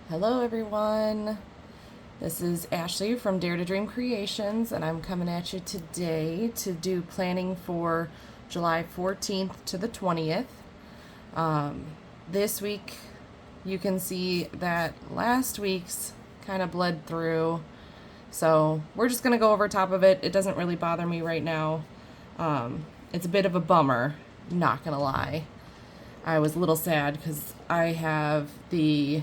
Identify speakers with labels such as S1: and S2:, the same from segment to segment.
S1: Hello everyone, this is Ashley from Dare to Dream Creations, and I'm coming at you today to do planning for July 14th to the 20th. This week you can see that last week's kind of bled through, so we're just going to go over top of it. It doesn't really bother me right now. It's a bit of a bummer, not going to lie. I was a little sad because I have the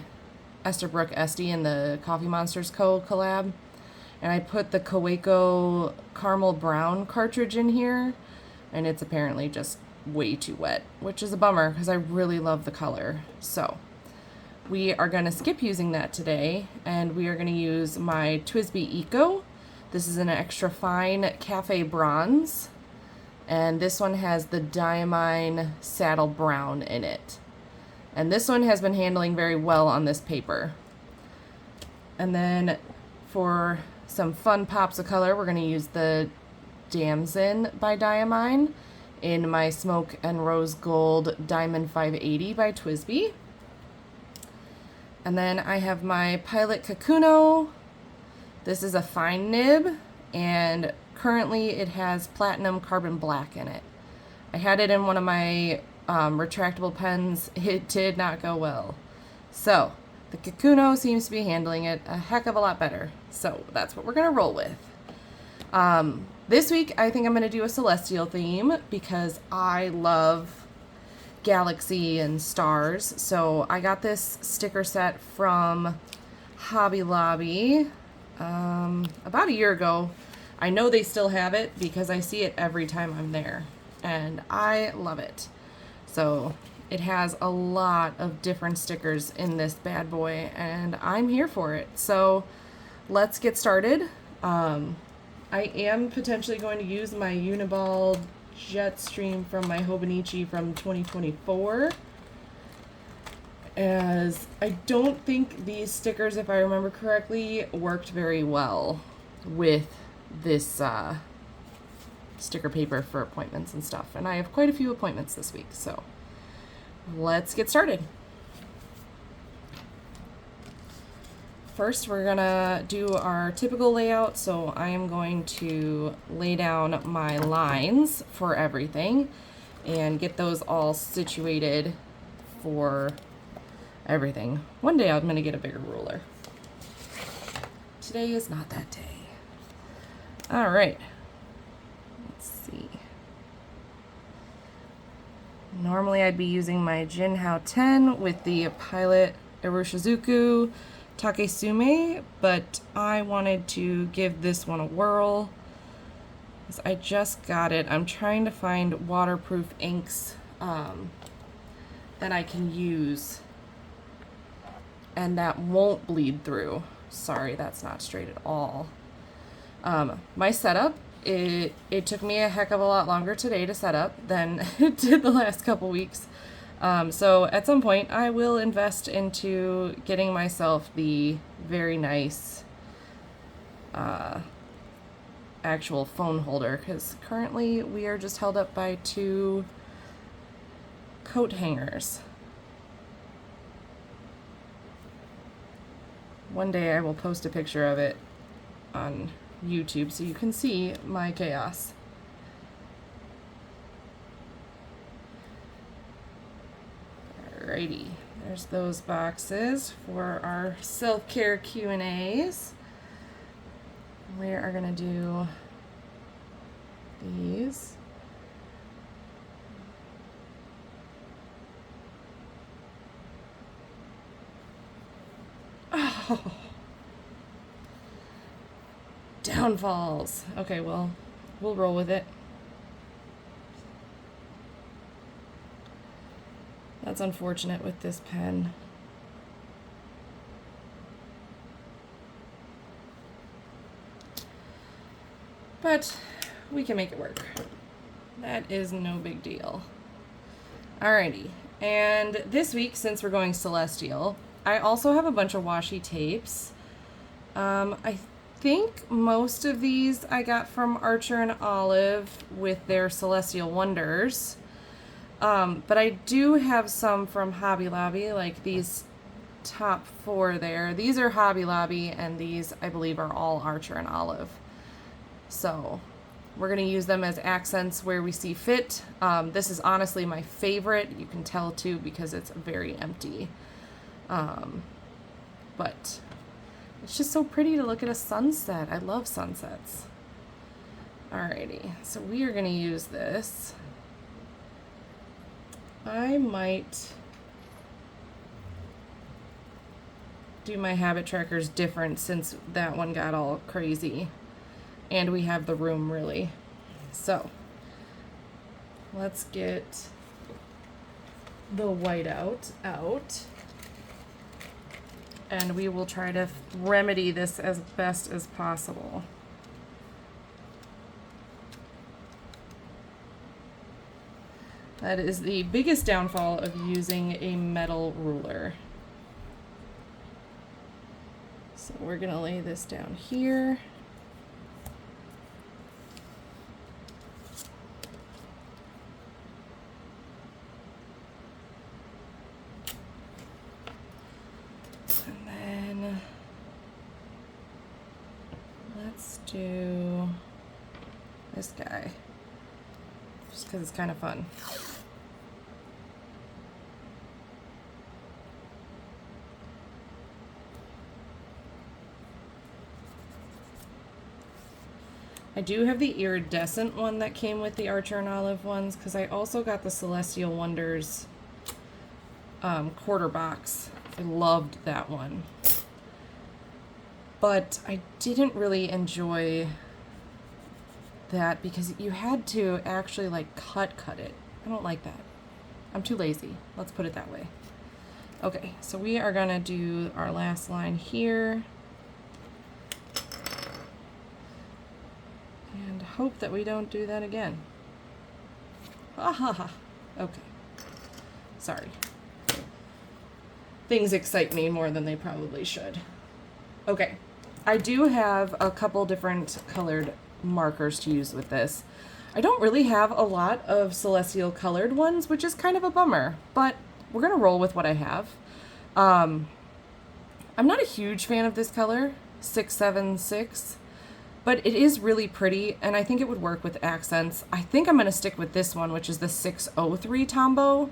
S1: Esterbrook Esty and the Coffee Monsters Co. collab, and I put the Kaweco Caramel Brown cartridge in here, and it's apparently just way too wet, which is a bummer because I really love the color. So we are going to skip using that today, and we are going to use my TWSBI Eco. This is an extra fine cafe bronze, and this one has the Diamine Saddle Brown in it. And this one has been handling very well on this paper. And then for some fun pops of color, we're going to use the Damson by Diamine in my Smoke and Rose Gold Diamond 580 by TWSBI. And then I have my Pilot Kakuno. This is a fine nib, and currently it has platinum carbon black in it. I had it in one of my retractable pens. It did not go well. So the Kakuno seems to be handling it a heck of a lot better. So that's what we're going to roll with. This week I think I'm going to do a celestial theme because I love galaxy and stars. So I got this sticker set from Hobby Lobby about a year ago. I know they still have it because I see it every time I'm there, and I love it. So it has a lot of different stickers in this bad boy, and I'm here for it. So let's get started. I am potentially going to use my Uniball Jetstream from my Hobonichi from 2024, as I don't think these stickers, if I remember correctly, worked very well with this sticker paper for appointments and stuff, and I have quite a few appointments this week, so let's get started. First, we're gonna do our typical layout, so I am going to lay down my lines for everything and get those all situated for everything. One day I'm gonna get a bigger ruler. Today is not that day. All right. Normally I'd be using my Jinhao 10 with the Pilot Iroshizuku Takesume, but I wanted to give this one a whirl because I just got it. I'm trying to find waterproof inks that I can use and that won't bleed through. Sorry, that's not straight at all. My setup, it took me a heck of a lot longer today to set up than it did the last couple weeks. So at some point I will invest into getting myself the very nice actual phone holder, because currently we are just held up by two coat hangers. One day I will post a picture of it on YouTube so you can see my chaos. Alrighty, there's those boxes for our self-care Q&As. We are gonna do these. Oh. Downfalls. Okay, well, we'll roll with it. That's unfortunate with this pen. But we can make it work. That is no big deal. Alrighty, and this week, since we're going celestial, I also have a bunch of washi tapes. I think most of these I got from Archer and Olive with their Celestial Wonders. But I do have some from Hobby Lobby, like these top 4 there. These are Hobby Lobby, and these, I believe, are all Archer and Olive. So we're going to use them as accents where we see fit. This is honestly my favorite. You can tell too because it's very empty. But it's just so pretty to look at a sunset. I love sunsets. Alrighty, so we are going to use this. I might do my habit trackers different since that one got all crazy. And we have the room really. So let's get the whiteout out. And we will try to remedy this as best as possible. That is the biggest downfall of using a metal ruler. So we're gonna lay this down here. Let's do this guy, just because it's kind of fun. I do have the iridescent one that came with the Archer and Olive ones, because I also got the Celestial Wonders quarter box. I loved that one. But I didn't really enjoy that because you had to actually like cut it. I don't like that. I'm too lazy. Let's put it that way. Okay, so we are gonna do our last line here. And hope that we don't do that again. Ha ha ha. Okay. Sorry. Things excite me more than they probably should. Okay. I do have a couple different colored markers to use with this. I don't really have a lot of Celestial colored ones, which is kind of a bummer, but we're gonna roll with what I have. I'm not a huge fan of this color, 676, but it is really pretty, and I think it would work with accents. I think I'm gonna stick with this one, which is the 603 Tombow,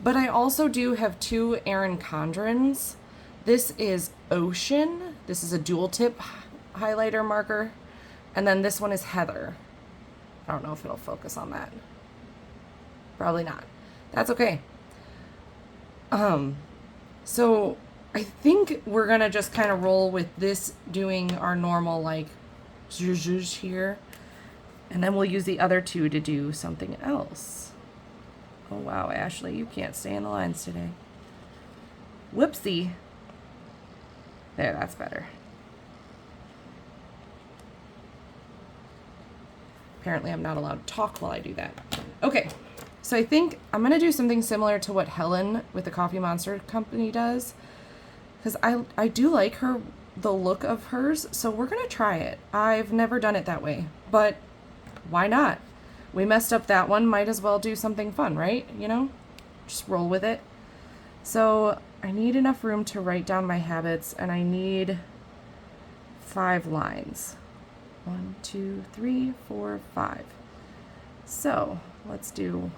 S1: but I also do have 2 Erin Condrens. This is Ocean. This is a dual tip highlighter marker. And then this one is Heather. I don't know if it'll focus on that. Probably not. That's okay. So I think we're gonna just kind of roll with this doing our normal like zhuzh here. And then we'll use the other 2 to do something else. Oh wow, Ashley, you can't stay in the lines today. Whoopsie. There, that's better. Apparently I'm not allowed to talk while I do that. Okay, so I think I'm gonna do something similar to what Helen with the Coffee Monster Company does, because I do like the look of hers, so we're gonna try it. I've never done it that way, but why not? We messed up that one, might as well do something fun, right? You know, just roll with it. So I need enough room to write down my habits, and I need 5 lines. 1, 2, 3, 4, 5. So let's do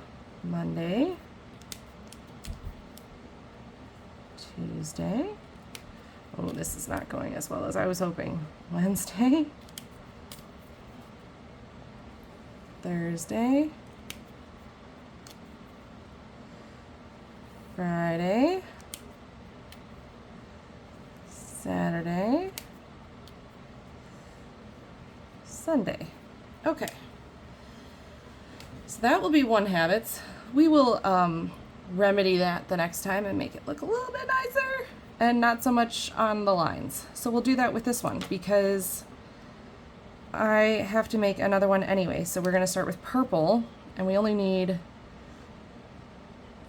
S1: Monday, Tuesday. Oh, this is not going as well as I was hoping. Wednesday, Thursday, Friday, Saturday, Sunday. Okay. So that will be 1 habits. We will remedy that the next time and make it look a little bit nicer and not so much on the lines. So we'll do that with this one because I have to make another one anyway. So we're going to start with purple, and we only need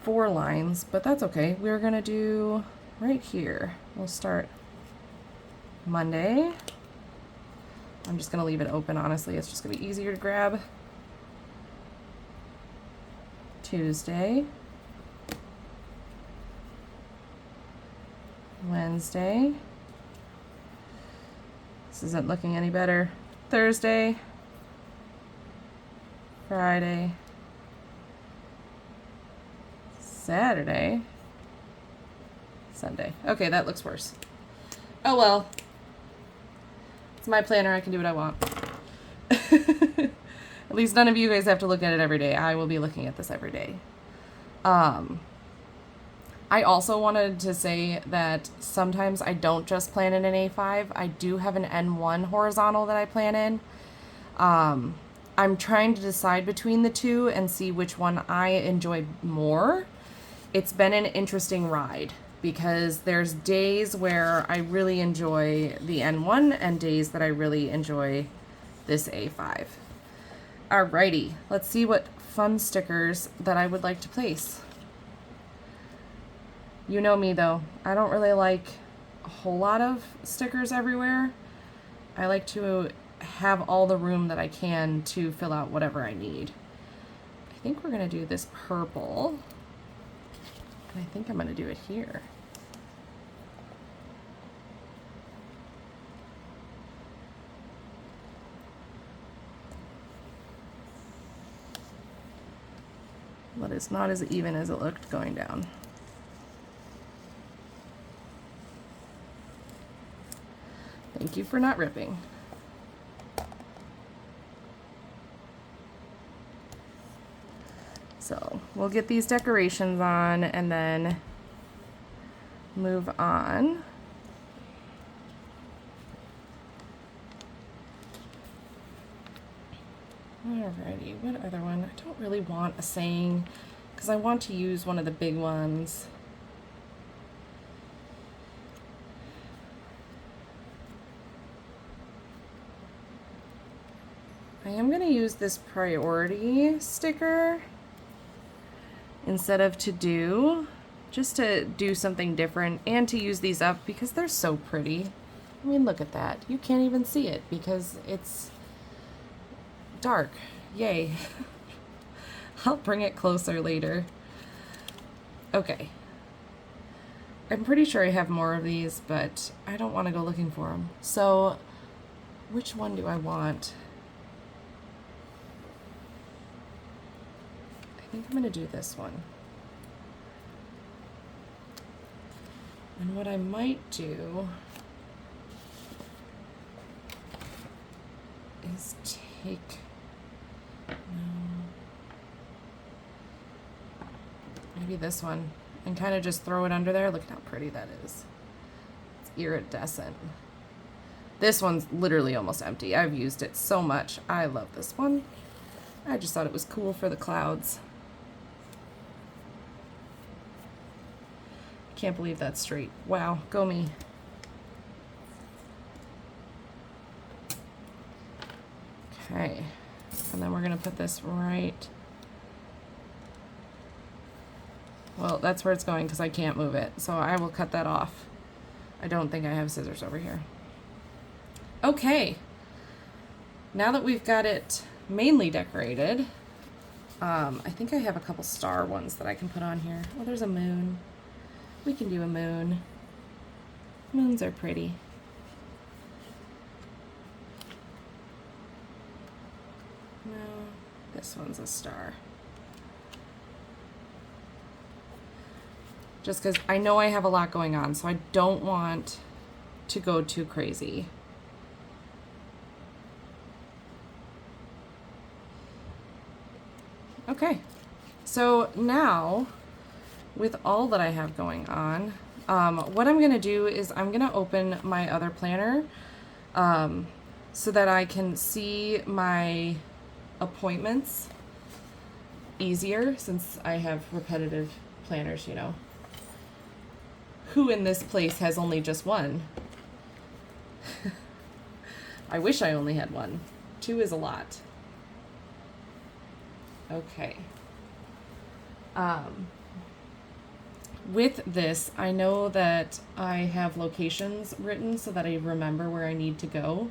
S1: 4 lines, but that's okay. We're going to do right here. We'll start Monday. I'm just going to leave it open, honestly. It's just going to be easier to grab. Tuesday. Wednesday. This isn't looking any better. Thursday. Friday. Saturday. Sunday. Okay, that looks worse. Oh well. It's my planner. I can do what I want. At least none of you guys have to look at it every day. I will be looking at this every day. I also wanted to say that sometimes I don't just plan in an A5. I do have an N1 horizontal that I plan in. I'm trying to decide between the two and see which one I enjoy more. It's been an interesting ride because there's days where I really enjoy the N1 and days that I really enjoy this A5. Alrighty, let's see what fun stickers that I would like to place. You know me though, I don't really like a whole lot of stickers everywhere. I like to have all the room that I can to fill out whatever I need. I think we're gonna do this purple. And I think I'm gonna do it here. But it's not as even as it looked going down. Thank you for not ripping. So we'll get these decorations on and then move on. Alrighty, what other one? I don't really want a saying because I want to use one of the big ones. I am going to use this priority sticker instead of to do, just to do something different and to use these up because they're so pretty. I mean, look at that. You can't even see it because it's dark. Yay. I'll bring it closer later. Okay. I'm pretty sure I have more of these, but I don't want to go looking for them. So, which one do I want? I think I'm going to do this one. And what I might do is take, maybe this one and kind of just throw it under there. Look at how pretty that is. It's iridescent. This one's literally almost empty. I've used it so much. I love this one. I just thought it was cool for the clouds. Can't believe that's straight. Wow, go me. Okay, and then we're gonna put this right. Well, that's where it's going because I can't move it. So I will cut that off. I don't think I have scissors over here. Okay, now that we've got it mainly decorated, I think I have a couple star ones that I can put on here. Oh, there's a moon. We can do a moon. Moons are pretty. No, this one's a star. Just because I know I have a lot going on, so I don't want to go too crazy. Okay, so now with all that I have going on, what I'm gonna do is I'm gonna open my other planner so that I can see my appointments easier since I have repetitive planners, you know. Who in this place has only just one? I wish I only had one. 2 is a lot. Okay. With this, I know that I have locations written so that I remember where I need to go.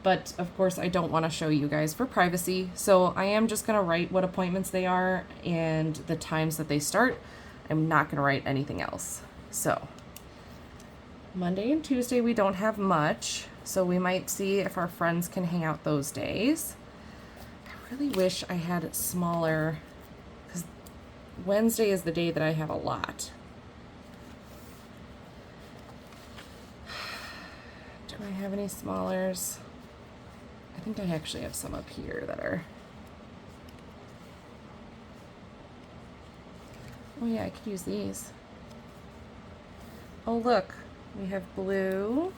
S1: But of course, I don't want to show you guys for privacy. So I am just going to write what appointments they are and the times that they start. I'm not going to write anything else. So Monday and Tuesday we don't have much, so we might see if our friends can hang out those days. I really wish I had smaller, because Wednesday is the day that I have a lot. Do I have any smallers? I think I actually have some up here that are... Oh yeah, I could use these. Oh look, we have blue,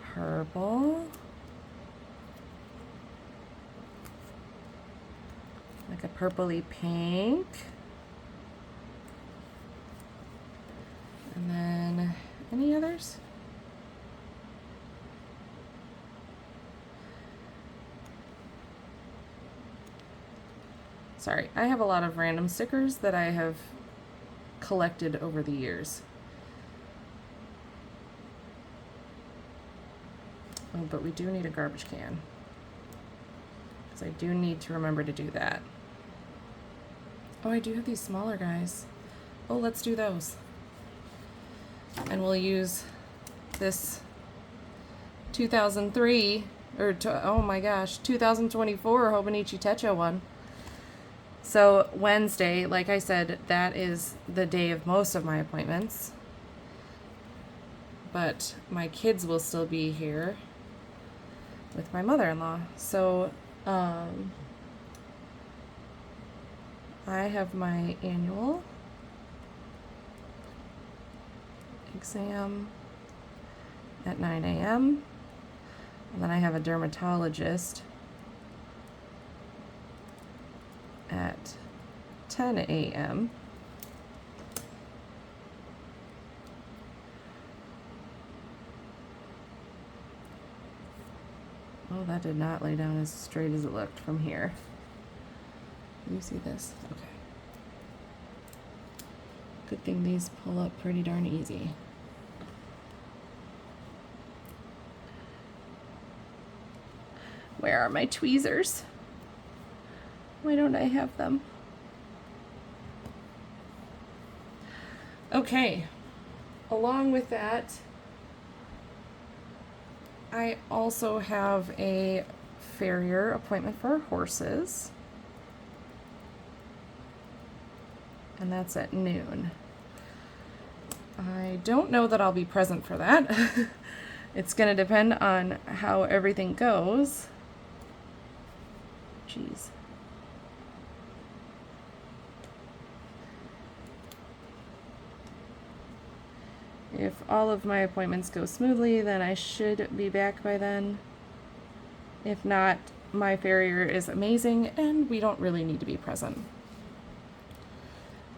S1: purple, like a purpley pink, and then any others? Sorry, I have a lot of random stickers that I have collected over the years. Oh, but we do need a garbage can, because I do need to remember to do that. Oh, I do have these smaller guys. Oh, let's do those. And we'll use this 2003, oh my gosh, 2024 Hobonichi Techo one. So Wednesday, like I said, that is the day of most of my appointments. But my kids will still be here with my mother-in-law. So I have my annual exam at 9 a.m. And then I have a dermatologist at 10 a.m. Oh, that did not lay down as straight as it looked from here. Can you see this? Okay. Good thing these pull up pretty darn easy. Where are my tweezers? Why don't I have them? Okay, along with that, I also have a farrier appointment for our horses, and that's at noon. I don't know that I'll be present for that. It's going to depend on how everything goes. Jeez. If all of my appointments go smoothly, then I should be back by then. If not, my farrier is amazing and we don't really need to be present.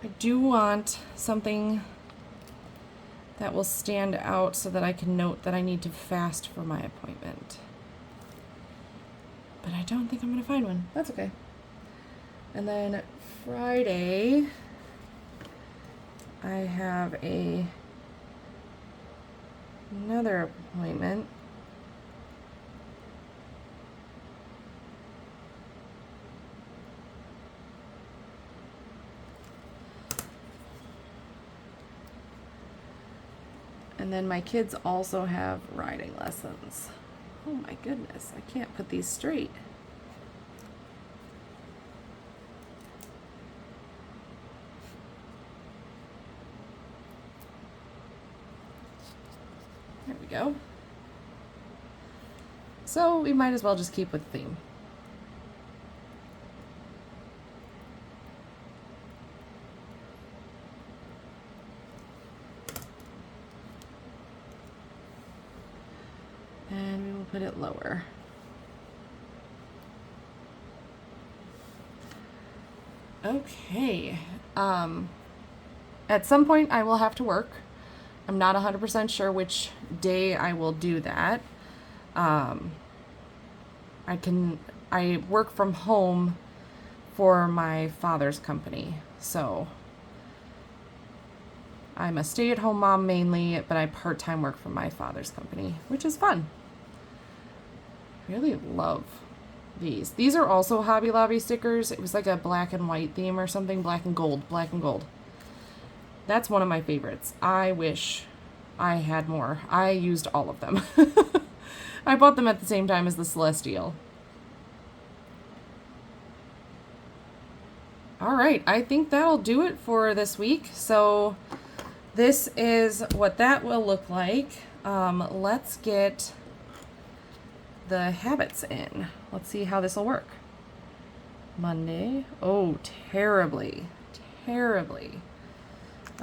S1: I do want something that will stand out so that I can note that I need to fast for my appointment. But I don't think I'm going to find one. That's okay. And then Friday, I have another appointment. And then my kids also have riding lessons. Oh my goodness, I can't put these straight. There we go. So we might as well just keep with the theme. And we will put it lower. Okay. At some point I will have to work. I'm not 100% sure which day I will do that. I work from home for my father's company, so I'm a stay-at-home mom mainly, but I part-time work for my father's company, which is fun. Really love these. These are also Hobby Lobby stickers. It was like a black and white theme or something, black and gold. That's one of my favorites. I wish I had more. I used all of them. I bought them at the same time as the Celestial. All right, I think that'll do it for this week. So this is what that will look like. Let's get the habits in. Let's see how this will work. Monday. Oh, terribly.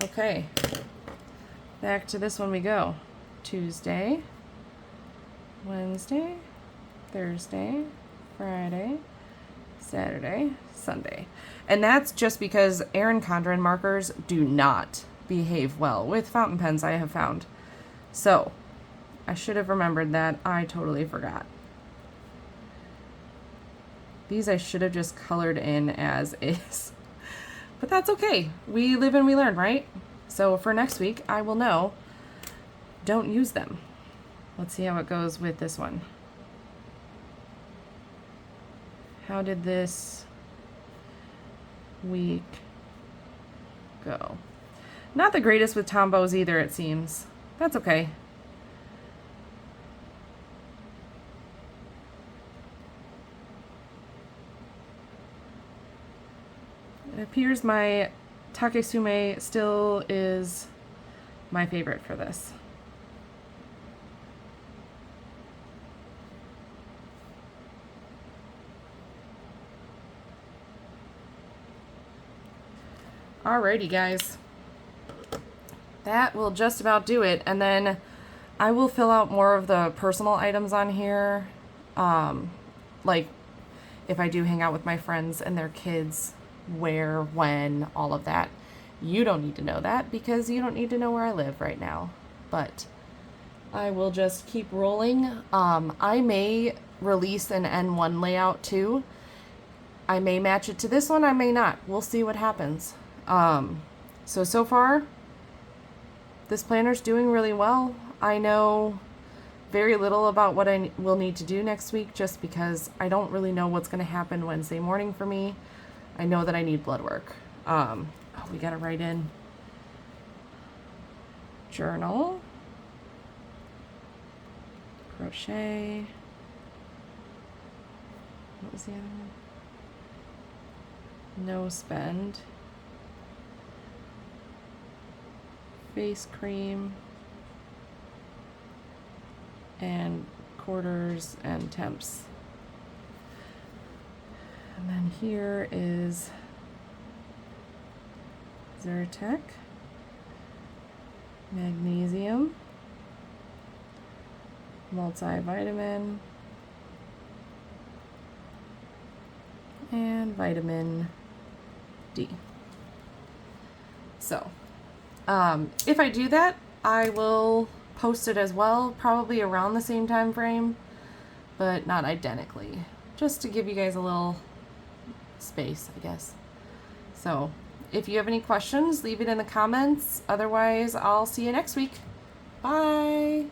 S1: Okay. Back to this one we go. Tuesday, Wednesday, Thursday, Friday, Saturday, Sunday. And that's just because Erin Condren markers do not behave well with fountain pens, I have found. So, I should have remembered that. I totally forgot. These I should have just colored in as is. But that's okay. We live and we learn, right? So for next week, I will know. Don't use them. Let's see how it goes with this one. How did this week go? Not the greatest with Tombows either, it seems. That's okay. It appears my Takesume still is my favorite for this. Alrighty, guys. That will just about do it. And then I will fill out more of the personal items on here. Like if I do hang out with my friends and their kids, where, when, all of that. You don't need to know that because you don't need to know where I live right now. But I will just keep rolling. I may release an N1 layout too. I may match it to this one, I may not. We'll see what happens. So far, this planner's doing really well. I know very little about what I will need to do next week just because I don't really know what's going to happen Wednesday morning for me. I know that I need blood work. We got to write in journal, crochet. What was the other one? No spend. Face cream. And quarters and temps. And then here is Zyrtec, magnesium, multivitamin, and vitamin D. So, if I do that, I will post it as well, probably around the same time frame, but not identically, just to give you guys a little space, I guess. So if you have any questions, leave it in the comments. Otherwise, I'll see you next week. Bye.